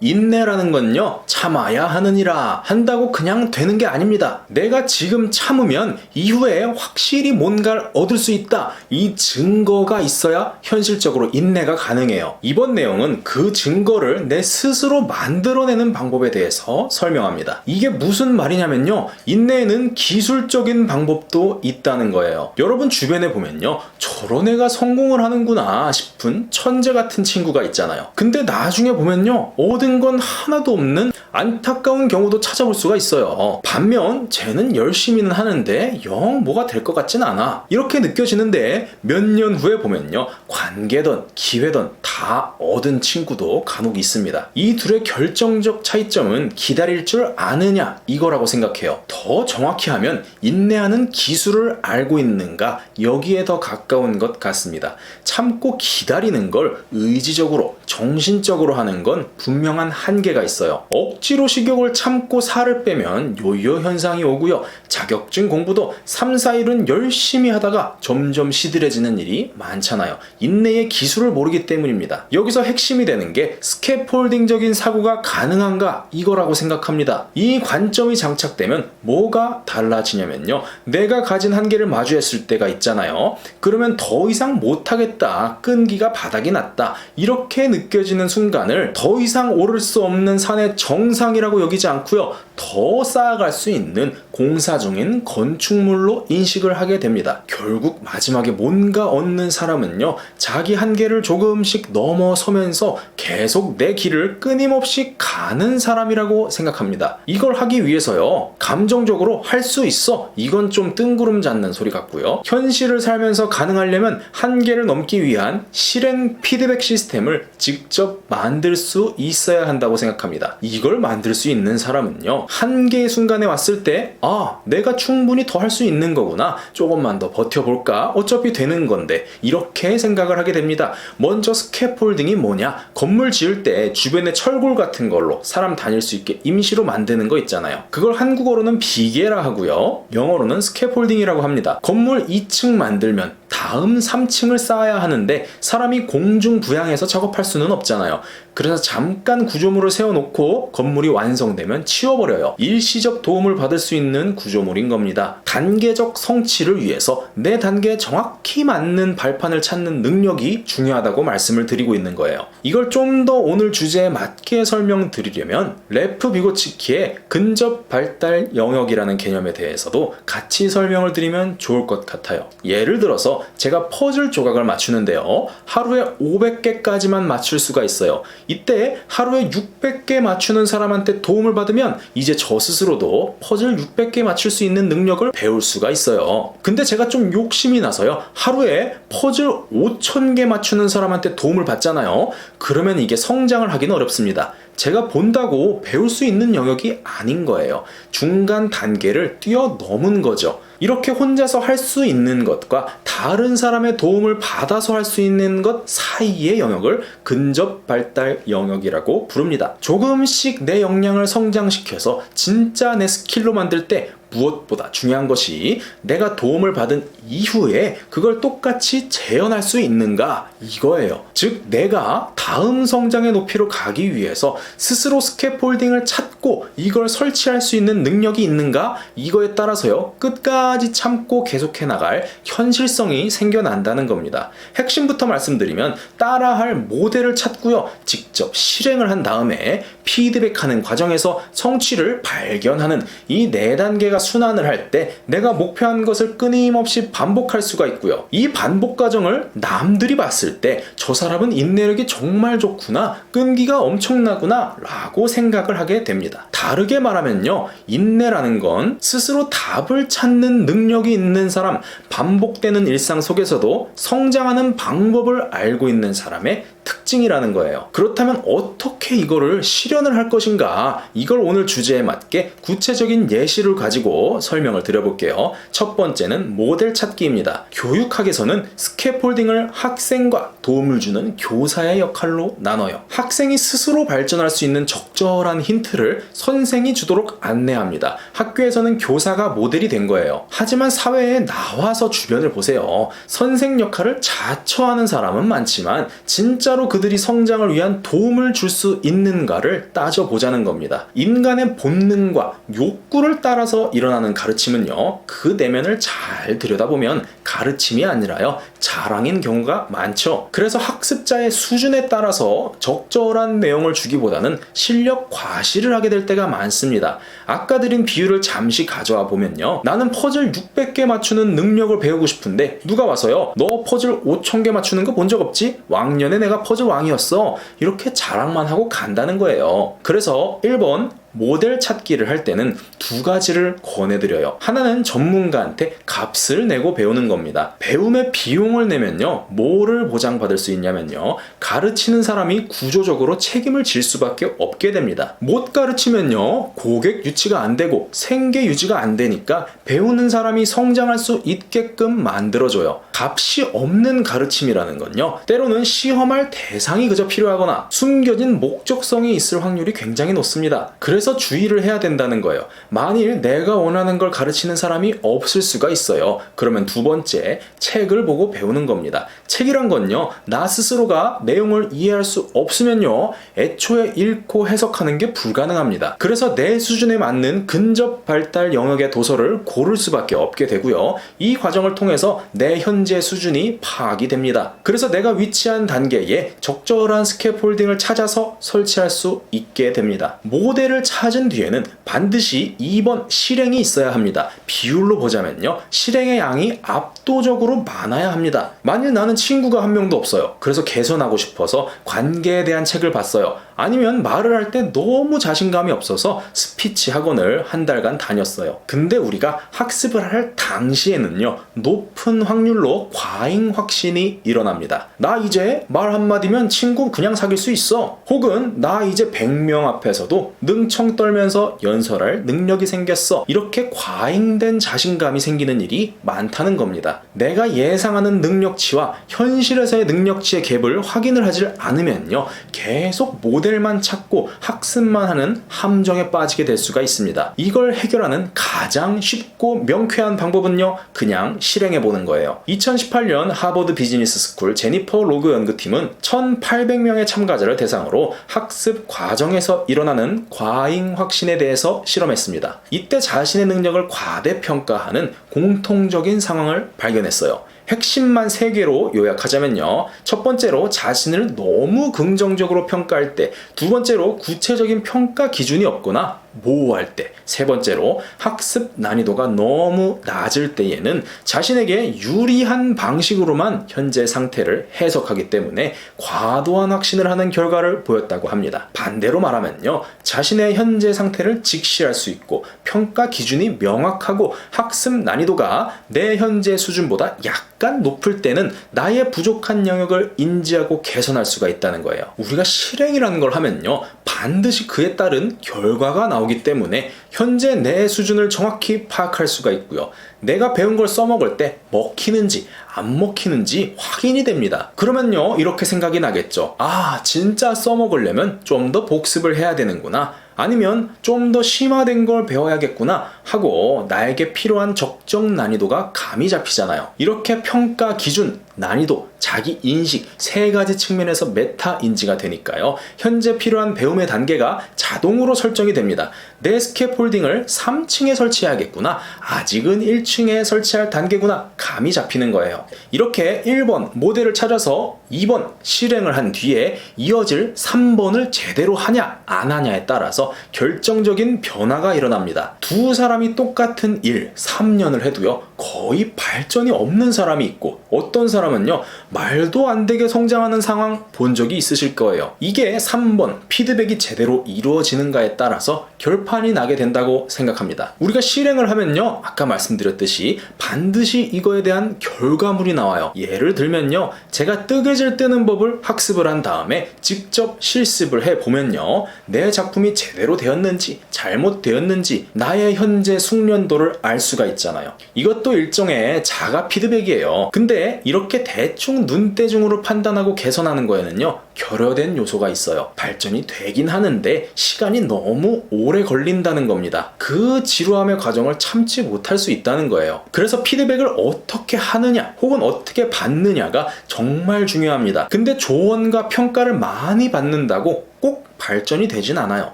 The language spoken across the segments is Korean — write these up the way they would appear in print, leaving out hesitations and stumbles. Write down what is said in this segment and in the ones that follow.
인내라는 건요, 참아야 하느니라 한다고 그냥 되는 게 아닙니다. 내가 지금 참으면 이후에 확실히 뭔가를 얻을 수 있다, 이 증거가 있어야 현실적으로 인내가 가능해요. 이번 내용은 그 증거를 내 스스로 만들어내는 방법에 대해서 설명합니다. 이게 무슨 말이냐면요, 인내에는 기술적인 방법도 있다는 거예요. 여러분 주변에 보면요, 저런 애가 성공을 하는구나 싶은 천재 같은 친구가 있잖아요. 근데 나중에 보면요, 얻은 건 하나도 없는 안타까운 경우도 찾아볼 수가 있어요. 반면 쟤는 열심히는 하는데 영 뭐가 될 것 같진 않아, 이렇게 느껴지는데 몇 년 후에 보면요, 관계든 기회든 다 얻은 친구도 간혹 있습니다. 이 둘의 결정적 차이점은 기다릴 줄 아느냐 이거라고 생각해요. 더 정확히 하면 인내하는 기술을 알고 있는가, 여기에 더 가까운 것 같습니다. 참고 기다리는 걸 의지적으로 정신적으로 하는 건 분명한 한계가 있어요. 억지로 식욕을 참고 살을 빼면 요요 현상이 오고요, 자격증 공부도 3, 4일은 열심히 하다가 점점 시들해지는 일이 많잖아요. 인내의 기술을 모르기 때문입니다. 여기서 핵심이 되는 게 스캐폴딩적인 사고가 가능한가 이거라고 생각합니다. 이 관점이 장착되면 뭐가 달라지냐면요, 내가 가진 한계를 마주했을 때가 있잖아요. 그러면 더 이상 못하겠다, 끈기가 바닥이 났다, 이렇게 느껴지는 순간을 더 이상 오를 수 없는 산의 정상이라고 여기지 않고요, 더 쌓아갈 수 있는 공사 중인 건축물로 인식을 하게 됩니다. 결국 마지막에 뭔가 얻는 사람은요, 자기 한계를 조금씩 넘어서면서 계속 내 길을 끊임없이 가는 사람이라고 생각합니다. 이걸 하기 위해서요, 감정적으로 할 수 있어, 이건 좀 뜬구름 잡는 소리 같고요, 현실을 살면서 가능하려면 한계를 넘기 위한 실행 피드백 시스템을 직접 만들 수 있어야 한다고 생각합니다. 이걸 만들 수 있는 사람은요, 한계의 순간에 왔을 때 내가 충분히 더 할 수 있는 거구나, 조금만 더 버텨볼까, 어차피 되는 건데, 이렇게 생각을 하게 됩니다. 먼저 스캐폴딩이 뭐냐, 건물 지을 때 주변에 철골 같은 걸로 사람 다닐 수 있게 임시로 만드는 거 있잖아요. 그걸 한국어로는 비계라 하고요, 영어로는 스캐폴딩이라고 합니다. 건물 2층 만들면 다음 3층을 쌓아야 하는데 사람이 공중부양해서 작업할 수는 없잖아요. 그래서 잠깐 구조물을 세워놓고 건물이 완성되면 치워버려요. 일시적 도움을 받을 수 있는 구조물인 겁니다. 단계적 성취를 위해서 내 단계에 정확히 맞는 발판을 찾는 능력이 중요하다고 말씀을 드리고 있는 거예요. 이걸 좀 더 오늘 주제에 맞게 설명드리려면 래프 비고치키의 근접 발달 영역이라는 개념에 대해서도 같이 설명을 드리면 좋을 것 같아요. 예를 들어서 제가 퍼즐 조각을 맞추는데요, 하루에 500개까지만 맞출 수가 있어요. 이때 하루에 600개 맞추는 사람한테 도움을 받으면 이제 저 스스로도 퍼즐 600개 맞출 수 있는 능력을 배울 수가 있어요. 근데 제가 좀 욕심이 나서요, 하루에 퍼즐 5000개 맞추는 사람한테 도움을 받잖아요. 그러면 이게 성장을 하기는 어렵습니다. 제가 본다고 배울 수 있는 영역이 아닌 거예요. 중간 단계를 뛰어넘은 거죠. 이렇게 혼자서 할 수 있는 것과 다른 사람의 도움을 받아서 할 수 있는 것 사이의 영역을 근접 발달 영역이라고 부릅니다. 조금씩 내 역량을 성장시켜서 진짜 내 스킬로 만들 때 무엇보다 중요한 것이 내가 도움을 받은 이후에 그걸 똑같이 재현할 수 있는가, 이거예요. 즉 내가 다음 성장의 높이로 가기 위해서 스스로 스캐폴딩을 찾고 이걸 설치할 수 있는 능력이 있는가, 이거에 따라서요, 끝까지 참고 계속해 나갈 현실성이 생겨난다는 겁니다. 핵심부터 말씀드리면 따라할 모델을 찾고요, 직접 실행을 한 다음에 피드백하는 과정에서 성취를 발견하는 이 4단계가 순환을 할 때 내가 목표한 것을 끊임없이 반복할 수가 있고요, 이 반복 과정을 남들이 봤을 때 저 사람은 인내력이 정말 좋구나, 끈기가 엄청나구나 라고 생각을 하게 됩니다. 다르게 말하면요, 인내라는 건 스스로 답을 찾는 능력이 있는 사람, 반복되는 일상 속에서도 성장하는 방법을 알고 있는 사람의 특징이라는 거예요. 그렇다면 어떻게 이거를 실현을 할 것인가, 이걸 오늘 주제에 맞게 구체적인 예시를 가지고 설명을 드려볼게요. 첫 번째는 모델 찾기입니다. 교육학에서는 스캐폴딩을 학생과 도움을 주는 교사의 역할로 나눠요. 학생이 스스로 발전할 수 있는 적절한 힌트를 선생이 주도록 안내합니다. 학교에서는 교사가 모델이 된 거예요. 하지만 사회에 나와서 주변을 보세요. 선생 역할을 자처하는 사람은 많지만 진짜로 그들이 성장을 위한 도움을 줄 수 있는가를 따져보자는 겁니다. 인간의 본능과 욕구를 따라서 일어나는 가르침은요, 그 내면을 잘 들여다보면 가르침이 아니라요, 자랑인 경우가 많죠. 그래서 학습자의 수준에 따라서 적절한 내용을 주기보다는 실력 과시를 하게 될 때가 많습니다. 아까 드린 비유를 잠시 가져와 보면요, 나는 퍼즐 600개 맞추는 능력을 배우고 싶은데 누가 와서요, 너 퍼즐 5000개 맞추는 거 본 적 없지? 왕년에 내가 퍼즐 왕이었어. 이렇게 자랑만 하고 간다는 거예요. 그래서 1번 모델 찾기를 할 때는 두 가지를 권해드려요. 하나는 전문가한테 값을 내고 배우는 겁니다. 배움의 비용을 내면요, 뭐를 보장받을 수 있냐면요, 가르치는 사람이 구조적으로 책임을 질 수밖에 없게 됩니다. 못 가르치면요, 고객 유치가 안 되고 생계 유지가 안 되니까 배우는 사람이 성장할 수 있게끔 만들어줘요. 값이 없는 가르침이라는 건요, 때로는 시험할 대상이 그저 필요하거나 숨겨진 목적성이 있을 확률이 굉장히 높습니다. 그래서 주의를 해야 된다는 거예요. 만일 내가 원하는 걸 가르치는 사람이 없을 수가 있어요. 그러면 두 번째, 책을 보고 배우는 겁니다. 책이란 건요, 나 스스로가 내용을 이해할 수 없으면요, 애초에 읽고 해석하는 게 불가능합니다. 그래서 내 수준에 맞는 근접 발달 영역의 도서를 고를 수밖에 없게 되고요, 이 과정을 통해서 내 현재 수준이 파악이 됩니다. 그래서 내가 위치한 단계에 적절한 스캐폴딩을 찾아서 설치할 수 있게 됩니다. 모델을 찾은 뒤에는 반드시 2번 실행이 있어야 합니다. 비율로 보자면요, 실행의 양이 압도적으로 많아야 합니다. 만일 나는 친구가 한 명도 없어요. 그래서 개선하고 싶어서 관계에 대한 책을 봤어요. 아니면 말을 할 때 너무 자신감이 없어서 스피치 학원을 한 달간 다녔어요. 근데 우리가 학습을 할 당시에는요, 높은 확률로 과잉 확신이 일어납니다. 나 이제 말 한마디면 친구 그냥 사귈 수 있어. 혹은 나 이제 100명 앞에서도 능청 떨면서 연설할 능력이 생겼어. 이렇게 과잉된 자신감이 생기는 일이 많다는 겁니다. 내가 예상하는 능력치와 현실에서의 능력치의 갭을 확인을 하지 않으면요, 계속 모델만 찾고 학습만 하는 함정에 빠지게 될 수가 있습니다. 이걸 해결하는 가장 쉽고 명쾌한 방법은요, 그냥 실행해보는 거예요. 2018년 하버드 비즈니스 스쿨 제니퍼 로그 연구팀은 1800명의 참가자를 대상으로 학습 과정에서 일어나는 과잉 확신에 대해서 실험했습니다. 이때 자신의 능력을 과대평가하는 공통적인 상황을 발견했어요. 핵심만 3개로 요약하자면요, 첫 번째로 자신을 너무 긍정적으로 평가할 때, 두 번째로 구체적인 평가 기준이 없거나 모호할 때, 세 번째로 학습 난이도가 너무 낮을 때에는 자신에게 유리한 방식으로만 현재 상태를 해석하기 때문에 과도한 확신을 하는 결과를 보였다고 합니다. 반대로 말하면요, 자신의 현재 상태를 직시할 수 있고 평가 기준이 명확하고 학습 난이도가 내 현재 수준보다 약간 높을 때는 나의 부족한 영역을 인지하고 개선할 수가 있다는 거예요. 우리가 실행이라는 걸 하면요, 반드시 그에 따른 결과가 나오기 때문에 현재 내 수준을 정확히 파악할 수가 있고요, 내가 배운 걸 써먹을 때 먹히는지 안 먹히는지 확인이 됩니다. 그러면요, 이렇게 생각이 나겠죠. 아, 진짜 써먹으려면 좀 더 복습을 해야 되는구나, 아니면 좀 더 심화된 걸 배워야겠구나 하고 나에게 필요한 적정 난이도가 감이 잡히잖아요. 이렇게 평가 기준, 난이도, 자기 인식 3가지 측면에서 메타 인지가 되니까요, 현재 필요한 배움의 단계가 자동으로 설정이 됩니다. 내 스캐폴딩을 3층에 설치해야겠구나, 아직은 1층에 설치할 단계구나, 감이 잡히는 거예요. 이렇게 1번 모델을 찾아서 2번 실행을 한 뒤에 이어질 3번을 제대로 하냐 안 하냐에 따라서 결정적인 변화가 일어납니다. 두 사람이 똑같은 일 3년을 해도요, 거의 발전이 없는 사람이 있고, 어떤 사람은요, 말도 안 되게 성장하는 상황 본 적이 있으실 거예요. 이게 3번 피드백이 제대로 이루어지는가에 따라서 결판이 나게 된다고 생각합니다. 우리가 실행을 하면요, 아까 말씀드렸듯이 반드시 이거에 대한 결과물이 나와요. 예를 들면요, 제가 뜨개질 뜨는 법을 학습을 한 다음에 직접 실습을 해보면요, 내 작품이 제대로 되었는지 잘못되었는지 나의 현재 숙련도를 알 수가 있잖아요. 이것도 이것도 일종의 자가 피드백이에요. 근데 이렇게 대충 눈대중으로 판단하고 개선하는 거에는요, 결여된 요소가 있어요. 발전이 되긴 하는데 시간이 너무 오래 걸린다는 겁니다. 그 지루함의 과정을 참지 못할 수 있다는 거예요. 그래서 피드백을 어떻게 하느냐 혹은 어떻게 받느냐가 정말 중요합니다. 근데 조언과 평가를 많이 받는다고 꼭 발전이 되진 않아요.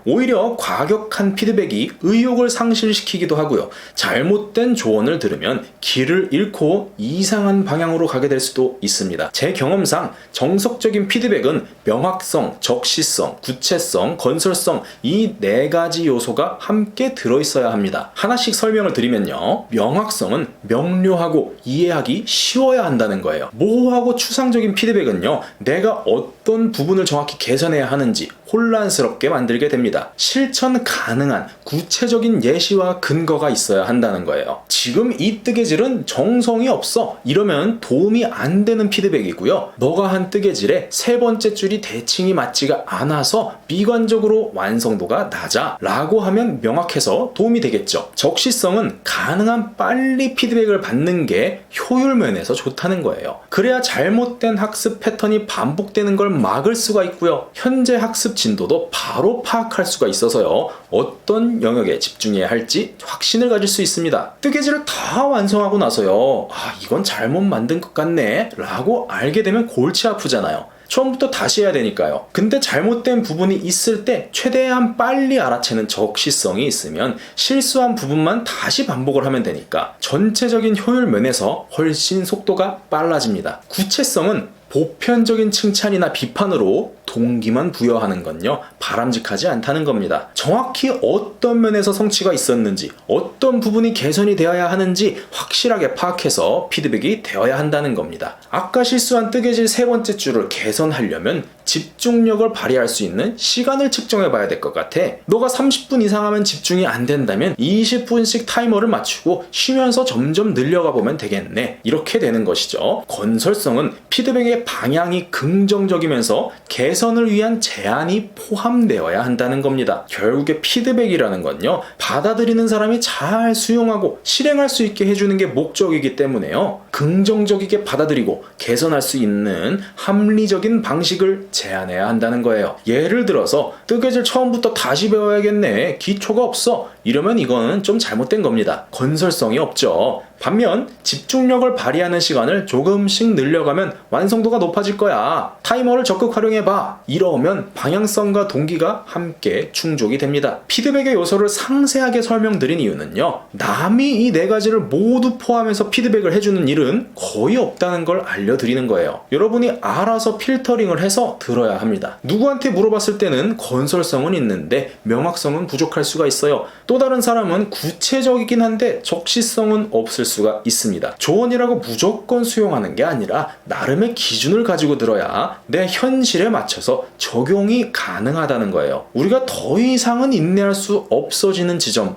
오히려 과격한 피드백이 의욕을 상실시키기도 하고요. 잘못된 조언을 들으면 길을 잃고 이상한 방향으로 가게 될 수도 있습니다. 제 경험상 정석적인 피드백은 명확성, 적시성, 구체성, 건설성 이 4가지 요소가 함께 들어있어야 합니다. 하나씩 설명을 드리면요. 명확성은 명료하고 이해하기 쉬워야 한다는 거예요. 모호하고 추상적인 피드백은요, 내가 어떤 부분을 정확히 개선해야 하는지 혼란스럽게 만들게 됩니다. 실천 가능한 구체적인 예시와 근거가 있어야 한다는 거예요. 지금 이 뜨개질은 정성이 없어 이러면 도움이 안 되는 피드백이고요. 너가 한 뜨개질에 3번째 줄이 대칭이 맞지가 않아서 미관적으로 완성도가 낮아 라고 하면 명확해서 도움이 되겠죠. 적시성은 가능한 빨리 피드백을 받는 게 효율 면에서 좋다는 거예요. 그래야 잘못된 학습 패턴이 반복되는 걸 막을 수가 있고요. 현재 학습 진도도 바로 파악할 수가 있어서요. 어떤 영역에 집중해야 할지 확신을 가질 수 있습니다. 뜨개질을 다 완성하고 나서요. 이건 잘못 만든 것 같네 라고 알게 되면 골치 아프잖아요. 처음부터 다시 해야 되니까요. 근데 잘못된 부분이 있을 때 최대한 빨리 알아채는 적시성이 있으면 실수한 부분만 다시 반복을 하면 되니까 전체적인 효율 면에서 훨씬 속도가 빨라집니다. 구체성은 보편적인 칭찬이나 비판으로 동기만 부여하는 건요, 바람직하지 않다는 겁니다. 정확히 어떤 면에서 성취가 있었는지, 어떤 부분이 개선이 되어야 하는지 확실하게 파악해서 피드백이 되어야 한다는 겁니다. 아까 실수한 뜨개질 3번째 줄을 개선하려면 집중력을 발휘할 수 있는 시간을 측정해 봐야 될 것 같아. 너가 30분 이상 하면 집중이 안 된다면 20분씩 타이머를 맞추고 쉬면서 점점 늘려가 보면 되겠네. 이렇게 되는 것이죠. 건설성은 피드백의 방향이 긍정적이면서 개선을 위한 제안이 포함되어야 한다는 겁니다. 결국에 피드백이라는 건요, 받아들이는 사람이 잘 수용하고 실행할 수 있게 해주는 게 목적이기 때문에요. 긍정적이게 받아들이고 개선할 수 있는 합리적인 방식을 제안해야 한다는 거예요. 예를 들어서 뜨개질 처음부터 다시 배워야겠네, 기초가 없어 이러면 이거는 좀 잘못된 겁니다. 건설성이 없죠. 반면 집중력을 발휘하는 시간을 조금씩 늘려가면 완성도가 높아질 거야. 타이머를 적극 활용해봐. 이러면 방향성과 동기가 함께 충족이 됩니다. 피드백의 요소를 상세하게 설명드린 이유는요, 남이 이 4가지를 모두 포함해서 피드백을 해주는 일은 거의 없다는 걸 알려드리는 거예요. 여러분이 알아서 필터링을 해서 들어야 합니다. 누구한테 물어봤을 때는 건설성은 있는데 명확성은 부족할 수가 있어요. 또 다른 사람은 구체적이긴 한데 적시성은 없을 수가 있습니다. 조언이라고 무조건 수용하는 게 아니라 나름의 기준을 가지고 들어야 내 현실에 맞춰서 적용이 가능하다는 거예요. 우리가 더 이상은 인내할 수 없어지는 지점,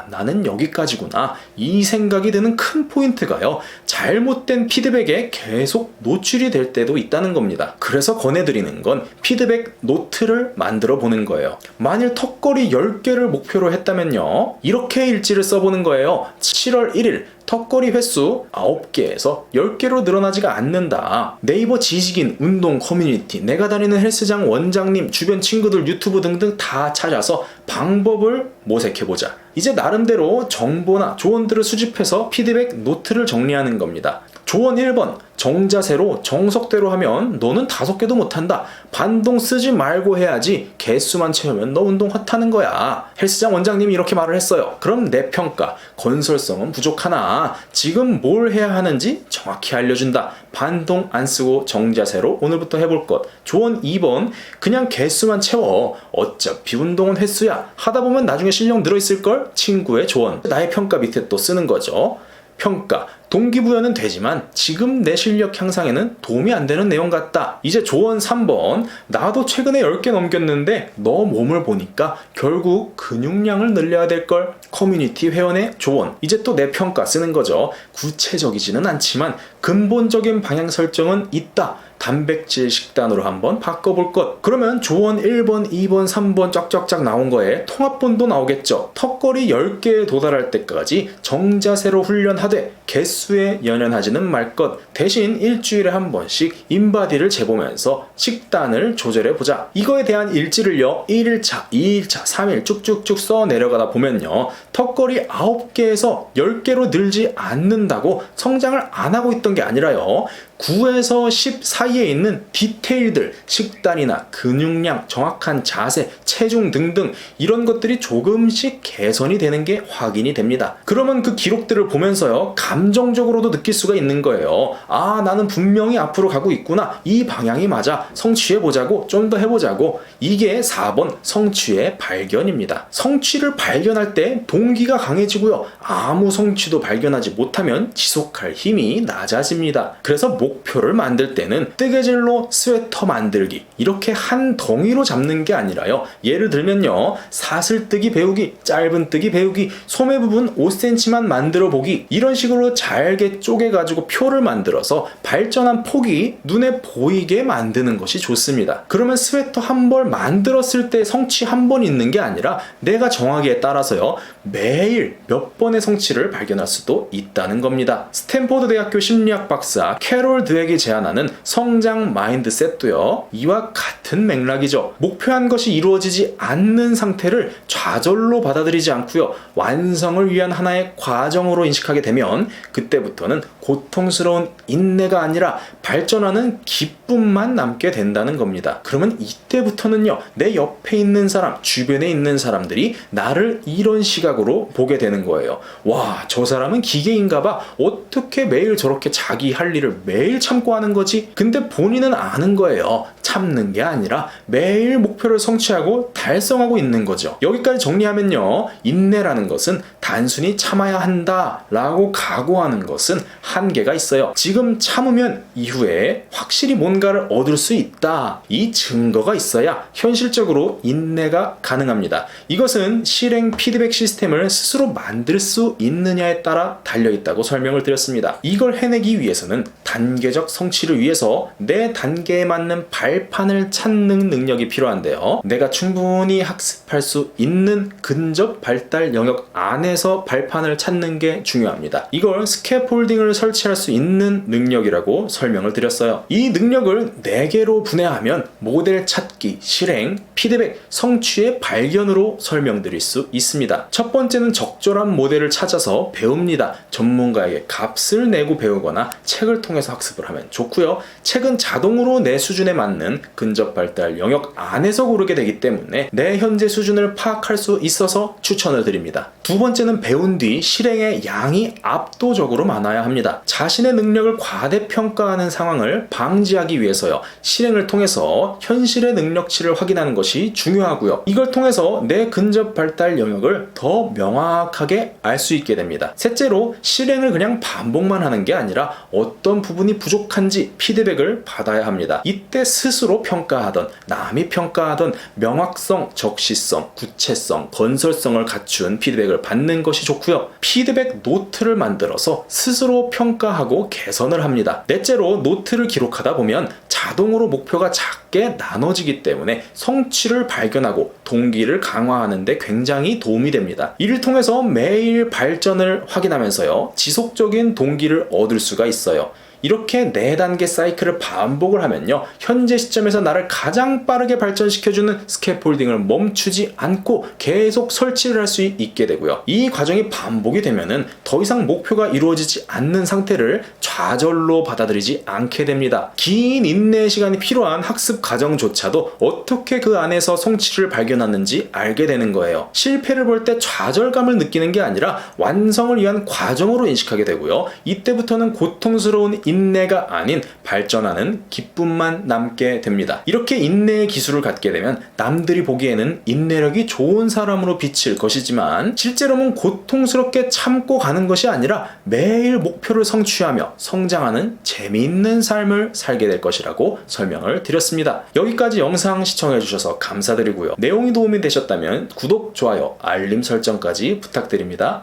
나는 여기까지구나, 이 생각이 드는 큰 포인트가요, 잘못된 피드백에 계속 노출이 될 때도 있다는 겁니다. 그래서 권해드리는 건 피드백 노트를 만들어 보는 거예요. 만일 턱걸이 10개를 목표로 했다면요, 이렇게 일지를 써보는 거예요. 7월 1일 턱걸이 횟수 9개에서 10개로 늘어나지가 않는다. 네이버 지식인 운동 커뮤니티, 내가 다니는 헬스장 원장님, 주변 친구들 유튜브 등등 다 찾아서 방법을 모색해보자. 이제 나름대로 정보나 조언들을 수집해서 피드백 노트를 정리하는 겁니다. 조언 1번, 정자세로 정석대로 하면 너는 5개도 못한다. 반동 쓰지 말고 해야지. 개수만 채우면 너 운동 헛하는 거야. 헬스장 원장님이 이렇게 말을 했어요. 그럼 내 평가, 건설성은 부족하나 지금 뭘 해야 하는지 정확히 알려준다. 반동 안 쓰고 정자세로 오늘부터 해볼 것. 조언 2번, 그냥 개수만 채워. 어차피 운동은 횟수야. 하다 보면 나중에 실력 늘어있을걸? 친구의 조언. 나의 평가 밑에 또 쓰는 거죠. 평가, 동기부여는 되지만 지금 내 실력 향상에는 도움이 안 되는 내용 같다. 이제 조언 3번. 나도 최근에 10개 넘겼는데 너 몸을 보니까 결국 근육량을 늘려야 될걸. 커뮤니티 회원의 조언. 이제 또 내 평가 쓰는 거죠. 구체적이지는 않지만 근본적인 방향 설정은 있다. 단백질 식단으로 한번 바꿔볼 것. 그러면 조언 1번, 2번, 3번 쫙쫙쫙 나온 거에 통합본도 나오겠죠. 턱걸이 10개에 도달할 때까지 정자세로 훈련하되 개수에 연연하지는 말 것. 대신 일주일에 한 번씩 인바디를 재보면서 식단을 조절해보자. 이거에 대한 일지를요 1일차, 2일차, 3일 쭉쭉쭉 써 내려가다 보면요 턱걸이 9개에서 10개로 늘지 않는다고 성장을 안 하고 있던 게 아니라요 9에서 10 사이에 있는 디테일들, 식단이나 근육량, 정확한 자세, 체중 등등 이런 것들이 조금씩 개선이 되는 게 확인이 됩니다. 그러면 그 기록들을 보면서요 감정적으로도 느낄 수가 있는 거예요. 아, 나는 분명히 앞으로 가고 있구나. 이 방향이 맞아. 성취해보자고, 좀 더 해보자고. 이게 4번 성취의 발견입니다. 성취를 발견할 때 동기가 강해지고요 아무 성취도 발견하지 못하면 지속할 힘이 낮아집니다. 그래서 목표를 만들 때는 뜨개질로 스웨터 만들기 이렇게 한 덩이로 잡는 게 아니라요 예를 들면요 사슬뜨기 배우기, 짧은뜨기 배우기, 소매 부분 5cm만 만들어 보기 이런 식으로 잘게 쪼개 가지고 표를 만들어서 발전한 폭이 눈에 보이게 만드는 것이 좋습니다. 그러면 스웨터 한 벌 만들었을 때 성취 한 번 있는 게 아니라 내가 정하기에 따라서요 매일 몇 번의 성취를 발견할 수도 있다는 겁니다. 스탠포드 대학교 심리학 박사 캐롤 드웩이 제안하는 성장 마인드셋도요 이와 같은 맥락이죠. 목표한 것이 이루어지지 않는 상태를 좌절로 받아들이지 않고요 완성을 위한 하나의 과정으로 인식하게 되면 그때부터는 고통스러운 인내가 아니라 발전하는 기쁨만 남게 된다는 겁니다. 그러면 이때부터는요 내 옆에 있는 사람, 주변에 있는 사람들이 나를 이런 시각으로 보게 되는 거예요. 와, 저 사람은 기계인가 봐. 어떻게 매일 저렇게 자기 할 일을 매일 참고 하는 거지? 근데 본인은 아는 거예요. 참는 게 아니라 매일 목표를 성취하고 달성하고 있는 거죠. 여기까지 정리하면요 인내라는 것은 단순히 참아야 한다 라고 각오하는 것은 한계가 있어요. 지금 참으면 이후에 확실히 뭔가를 얻을 수 있다. 이 증거가 있어야 현실적으로 인내가 가능합니다. 이것은 실행 피드백 시스템을 스스로 만들 수 있느냐에 따라 달려있다고 설명을 드렸습니다. 이걸 해내기 위해서는 단계적 성취를 위해서 내 단계에 맞는 발판을 찾는 능력이 필요한데요. 내가 충분히 학습할 수 있는 근접 발달 영역 안에서 발판을 찾는 게 중요합니다. 이걸 스캐폴딩을 설치할 수 있는 능력이라고 설명을 드렸어요. 이 능력을 4개로 분해하면 모델 찾기, 실행, 피드백, 성취의 발견으로 설명드릴 수 있습니다. 첫 번째는 적절한 모델을 찾아서 배웁니다. 전문가에게 값을 내고 배우거나 책을 통해서 학습을 하면 좋고요. 책은 자동으로 내 수준에 맞는 근접 발달 영역 안에서 고르게 되기 때문에 내 현재 수준을 파악할 수 있어서 추천을 드립니다. 두 번째는 배운 뒤 실행의 양이 압도적으로 많아야 합니다. 자신의 능력을 과대평가하는 상황을 방지하기 위해서요. 실행을 통해서 현실의 능력치를 확인하는 것이 중요하고요. 이걸 통해서 내 근접 발달 영역을 더 명확하게 알 수 있게 됩니다. 셋째로 실행을 그냥 반복만 하는 게 아니라 어떤 부분이 부족한지 피드백을 받아야 합니다. 이때 스스로 평가하던 남이 평가하던 명확성, 적시성, 구체성, 건설성을 갖춘 피드백을 받는 것이 좋고요. 피드백 노트를 만들어서 스스로 평가하고 개선을 합니다. 넷째로 노트를 기록하다 보면 자동으로 목표가 작게 나눠지기 때문에 성취를 발견하고 동기를 강화하는 데 굉장히 도움이 됩니다. 이를 통해서 매일 발전을 확인하면서요 지속적인 동기를 얻을 수가 있어요. 이렇게 4단계 사이클을 반복을 하면요 현재 시점에서 나를 가장 빠르게 발전시켜주는 스캐폴딩을 멈추지 않고 계속 설치를 할 수 있게 되고요. 이 과정이 반복이 되면은 더 이상 목표가 이루어지지 않는 상태를 좌절로 받아들이지 않게 됩니다. 긴 인내의 시간이 필요한 학습 과정조차도 어떻게 그 안에서 성취를 발견하는지 알게 되는 거예요. 실패를 볼 때 좌절감을 느끼는 게 아니라 완성을 위한 과정으로 인식하게 되고요. 이때부터는 고통스러운 인내가 아닌 발전하는 기쁨만 남게 됩니다. 이렇게 인내의 기술을 갖게 되면 남들이 보기에는 인내력이 좋은 사람으로 비칠 것이지만 실제로는 고통스럽게 참고 가는 것이 아니라 매일 목표를 성취하며 성장하는 재미있는 삶을 살게 될 것이라고 설명을 드렸습니다. 여기까지 영상 시청해 주셔서 감사드리고요. 내용이 도움이 되셨다면 구독, 좋아요, 알림 설정까지 부탁드립니다.